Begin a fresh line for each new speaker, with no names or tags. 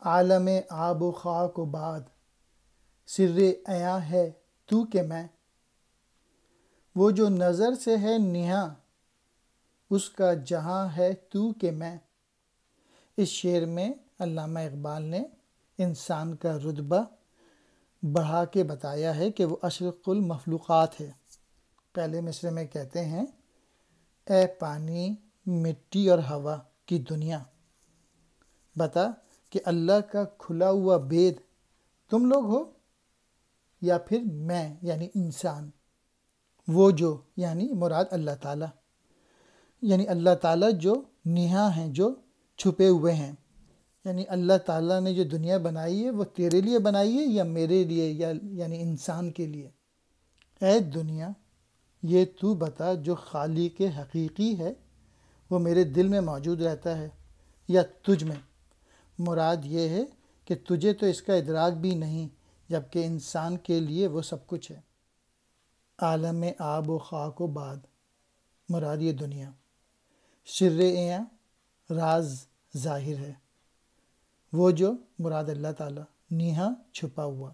عالم آب و خاک و باد، سر عیاں ہے تو کہ میں، وہ جو نظر سے ہے نہاں، اس کا جہاں ہے تو کہ میں۔ اس شعر میں علامہ اقبال نے انسان کا رتبہ بڑھا کے بتایا ہے کہ وہ اشرف المخلوقات ہے۔ پہلے مصرعے میں کہتے ہیں، اے پانی، مٹی اور ہوا کی دنیا، بتا کہ اللہ کا کھلا ہوا بید تم لوگ ہو یا پھر میں یعنی انسان۔ وہ جو یعنی مراد اللہ تعالیٰ، یعنی اللہ تعالیٰ جو نہاں ہیں، جو چھپے ہوئے ہیں، یعنی اللہ تعالیٰ نے جو دنیا بنائی ہے وہ تیرے لیے بنائی ہے یا میرے لیے، یعنی انسان کے لیے۔ اے دنیا، یہ تو بتا جو خالق حقیقی ہے وہ میرے دل میں موجود رہتا ہے یا تجھ میں؟ مراد یہ ہے کہ تجھے تو اس کا ادراک بھی نہیں، جبکہ انسان کے لیے وہ سب کچھ ہے۔ عالم آب و خاک و باد، مراد یہ دنیا۔ سر عیاں، راز ظاہر ہے، وہ جو مراد اللہ تعالیٰ، نہاں چھپا ہوا۔